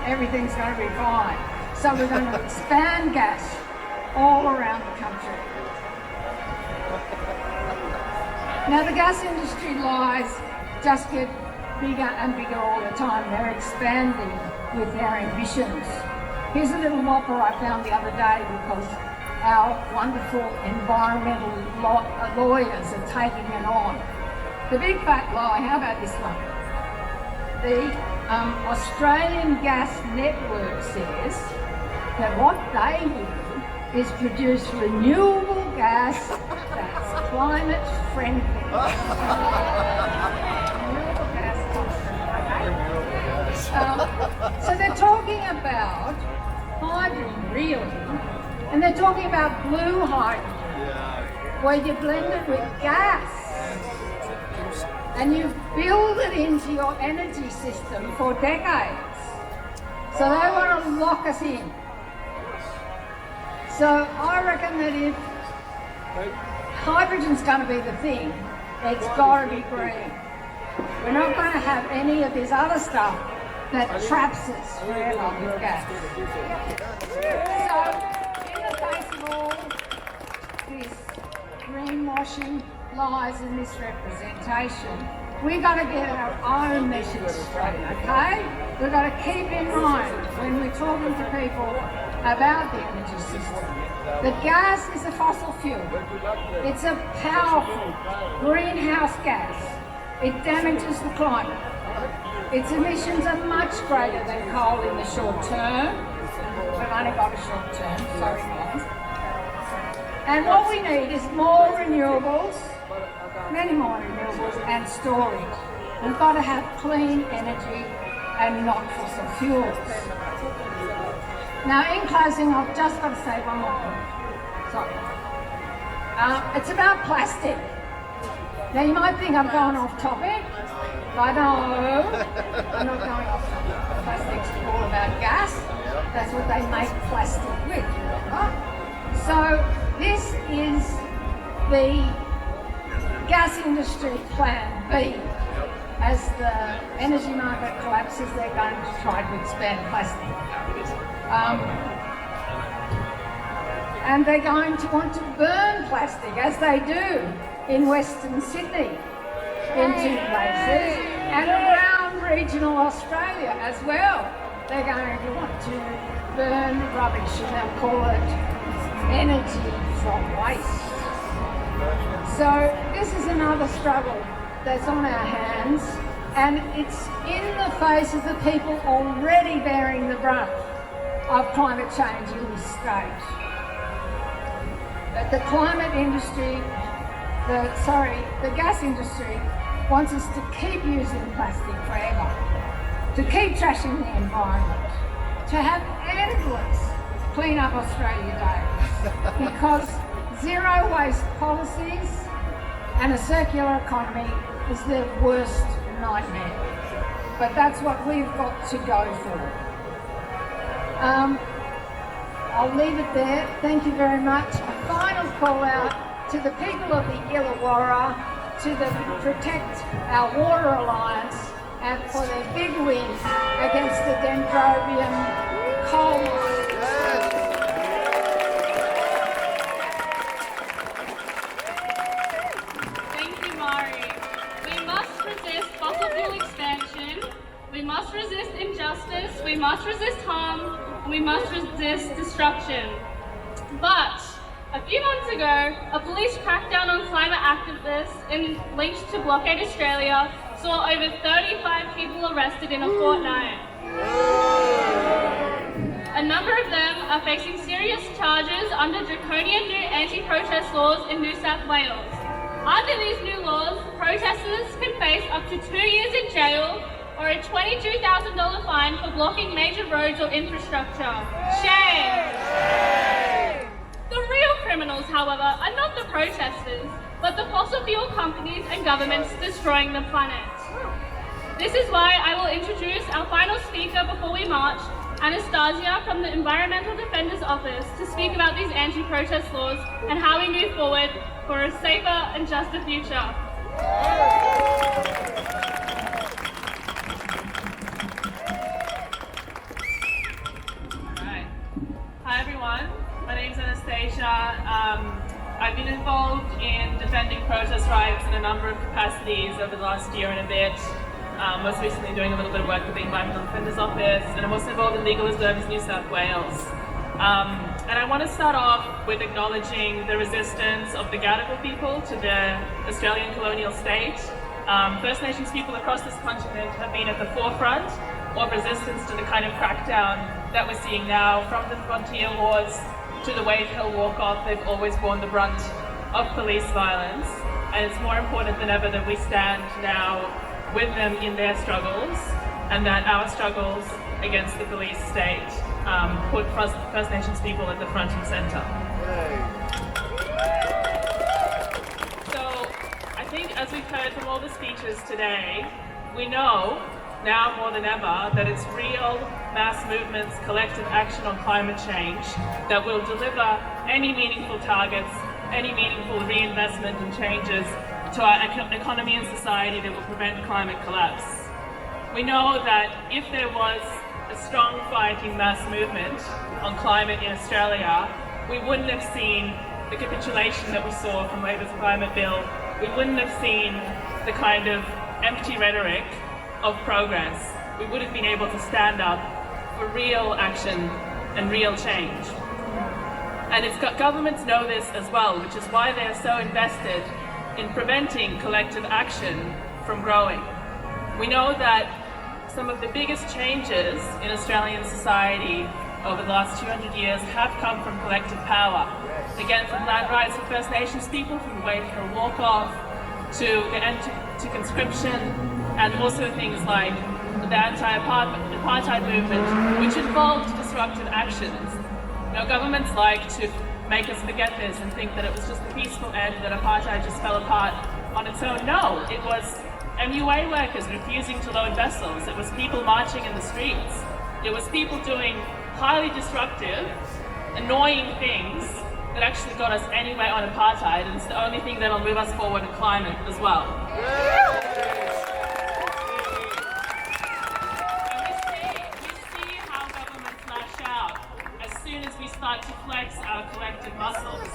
J: Everything's going to be fine. So we're going to expand gas all around the country. Now the gas industry lies just get bigger and bigger all the time. They're expanding with their ambitions. Here's a little whopper I found the other day because our wonderful environmental lawyers are taking it on. The big fat lie, how about this one? The Australian Gas Network says that what they do is produce renewable gas that's climate friendly. Renewable gas constantly, okay? So they're talking about hydrogen, really, and they're talking about blue hydrogen. where you blend it with gas and you build it into your energy system for decades. So they want to lock us in. So I reckon that if hydrogen's going to be the thing, it's got to be green. We're not going to have any of this other stuff that traps us forever with gas. So, in the face of all this greenwashing, lies and misrepresentation, we've got to get our own message straight, okay? We've got to keep in mind when we're talking to people about the energy system that gas is a fossil fuel. It's a powerful greenhouse gas. It damages the climate. Its emissions are much greater than coal in the short term. We've only got a short term, sorry guys. And what we need is more renewables, many more renewables and storage. We've got to have clean energy and not fossil fuels. Now in closing, I've just got to say one more thing. Sorry. It's about plastic. Now you might think I'm going off topic, but no, I'm not going off topic. Plastic's all about gas. That's what they make plastic with. Right? So this is the gas industry plan B. As the energy market collapses, they're going to try to expand plastic. And they're going to want to burn plastic, as they do in Western Sydney in 2 places, and around regional Australia as well. They're going to want to burn rubbish, and they'll call it energy from waste. So this is another struggle that's on our hands, and it's in the face of the people already bearing the brunt of climate change in this state. But the climate industry, the gas industry wants us to keep using plastic forever, to keep trashing the environment, to have endless Clean Up Australia days, because zero waste policies and a circular economy is the worst nightmare. But that's what we've got to go for. I'll leave it there. Thank you very much. A final call out to the people of the Illawarra, to the Protect Our Water Alliance, and for their big win against the Dendrobium coal mine.
C: Thank you, Mari. We must resist fossil fuel expansion. We must resist injustice. We must resist harm. We must resist destruction. But a few months ago, a police crackdown on climate activists linked to Blockade Australia saw over 35 people arrested in a fortnight. A number of them are facing serious charges under draconian new anti-protest laws in New South Wales. Under these new laws, protesters can face up to 2 years in jail or a $22,000 fine for blocking major roads or infrastructure. Shame! The real criminals, however, are not the protesters, but the fossil fuel companies and governments destroying the planet. This is why I will introduce our final speaker before we march, Anastasia from the Environmental Defender's Office, to speak about these anti-protest laws and how we move forward for a safer and juster future.
K: Hi everyone, my name is Anastasia. I've been involved in defending protest rights in a number of capacities over the last year and a bit. Most recently doing a little bit of work with the Environmental Defender's Office, and I'm also involved in Legal Reserves New South Wales. And I want to start off with acknowledging the resistance of the Gadigal people to the Australian colonial state. First Nations people across this continent have been at the forefront of resistance to the kind of crackdown that we're seeing now, from the frontier wars to the Wave Hill walk-off. They've always borne the brunt of police violence, and it's more important than ever that we stand now with them in their struggles, and that our struggles against the police state put First Nations people at the front and centre. from all the speeches today, we know now more than ever that it's real mass movements, collective action on climate change that will deliver any meaningful targets, any meaningful reinvestment and changes to our economy and society that will prevent climate collapse. We know that if there was a strong fighting mass movement on climate in Australia, we wouldn't have seen the capitulation that we saw from Labor's climate bill. We wouldn't have seen the kind of empty rhetoric of progress. We would have been able to stand up for real action and real change. And governments know this as well, which is why they're so invested in preventing collective action from growing. We know that some of the biggest changes in Australian society over the last 200 years have come from collective power. Again, from land rights for First Nations people, from the Waitakere walk-off, to the end to conscription, and also things like the anti-apartheid movement, which involved disruptive actions. You know, governments like to make us forget this and think that it was just a peaceful end, that apartheid just fell apart on its own. No, it was MUA workers refusing to load vessels. It was people marching in the streets. It was people doing highly disruptive, annoying things that actually got us anywhere on apartheid, and it's the only thing that'll move us forward in climate as well. We see how governments lash out as soon as we start to flex our collective muscles.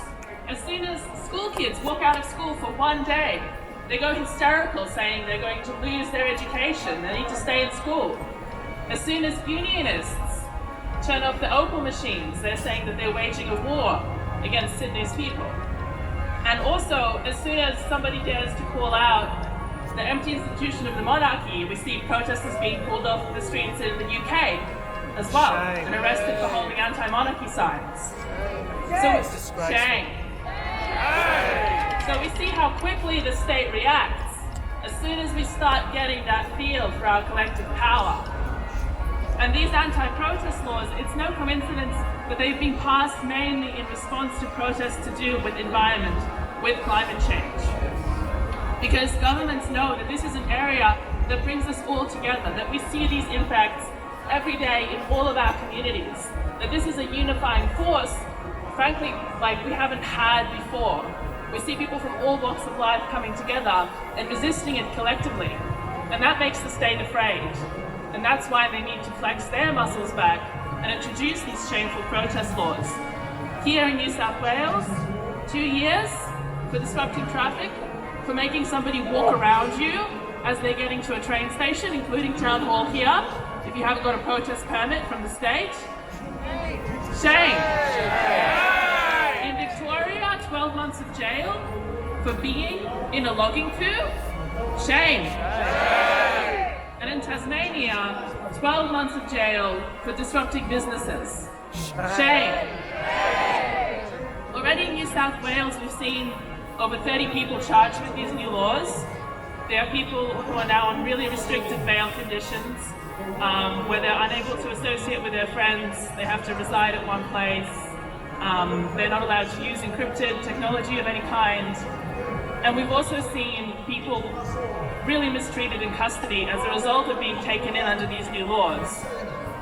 K: As soon as school kids walk out of school for one day, they go hysterical saying they're going to lose their education, they need to stay in school. As soon as unionists turn off the Opal machines, they're saying that they're waging a war against Sydney's people. And also, as soon as somebody dares to call out the empty institution of the monarchy, we see protesters being pulled off the streets in the UK as well, and arrested for holding anti-monarchy signs. Shame. So we see how quickly the state reacts as soon as we start getting that feel for our collective power. And these anti-protest laws, it's no coincidence that they've been passed mainly in response to protests to do with environment, with climate change. Because governments know that this is an area that brings us all together, that we see these impacts every day in all of our communities, that this is a unifying force, frankly, like we haven't had before. We see people from all walks of life coming together and resisting it collectively, and that makes the state afraid. And that's why they need to flex their muscles back and introduce these shameful protest laws. Here in New South Wales, 2 years for disrupting traffic, for making somebody walk around you as they're getting to a train station, including Town Hall here, if you haven't got a protest permit from the state. Shame. In Victoria, 12 months of jail for being in a logging coup. Shame. And in Tasmania, 12 months of jail for disrupting businesses. Shame. Already in New South Wales, we've seen over 30 people charged with these new laws. There are people who are now on really restricted bail conditions, where they're unable to associate with their friends, they have to reside at one place, they're not allowed to use encrypted technology of any kind. And we've also seen people really mistreated in custody as a result of being taken in under these new laws.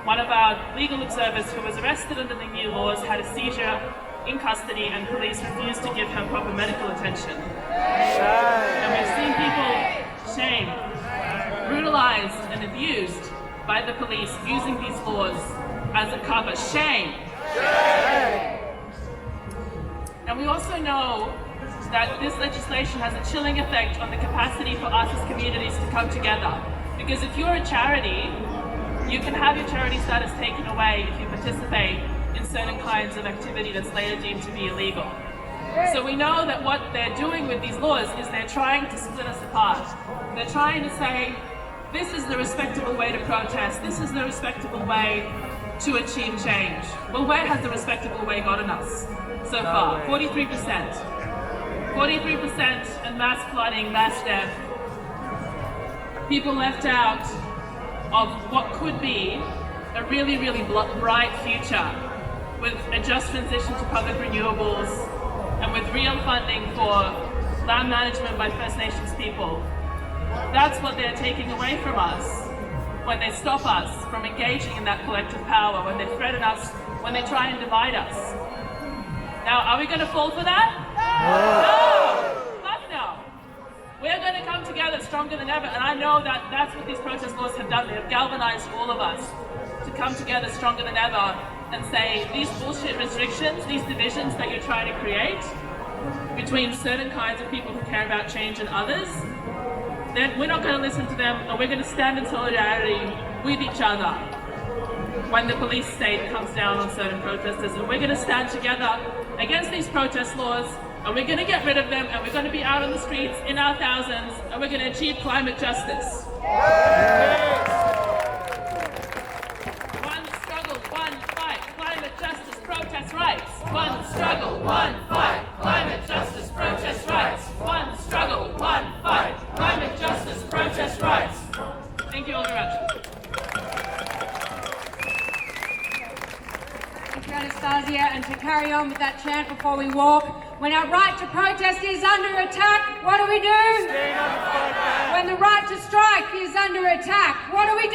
K: One of our legal observers who was arrested under the new laws had a seizure in custody and police refused to give her proper medical attention. And we've seen people shamed, brutalized and abused by the police using these laws as a cover. Shame! And we also know that this legislation has a chilling effect on the capacity for us as communities to come together. Because if you're a charity, you can have your charity status taken away if you participate in certain kinds of activity that's later deemed to be illegal. So we know that what they're doing with these laws is they're trying to split us apart. They're trying to say, this is the respectable way to protest, this is the respectable way to achieve change. Well, where has the respectable way gotten us so far? 43%. 43% and mass flooding, mass death. People left out of what could be a really, really bright future with a just transition to public renewables and with real funding for land management by First Nations people, That's what they're taking away from us when they stop us from engaging in that collective power, when they threaten us, when they try and divide us. Now, are we going to fall for that? No! Fuck no! We're going to come together stronger than ever, and I know that that's what these protest laws have done. They have galvanized all of us to come together stronger than ever and say, these bullshit restrictions, these divisions that you're trying to create between certain kinds of people who care about change and others, then we're not going to listen to them, and we're going to stand in solidarity with each other when the police state comes down on certain protesters, and we're going to stand together against these protest laws, and we're going to get rid of them, and we're going to be out on the streets in our thousands, and we're going to achieve climate justice. One struggle, one fight, climate justice, protest rights. One struggle, one fight, climate justice, protest rights. One struggle, one fight, climate justice, protest rights. Thank you all very much.
E: Thank you, Anastasia. And to carry on with that chant before we walk, when our right to protest is under attack, what do we do? When the right to strike is under attack, what do we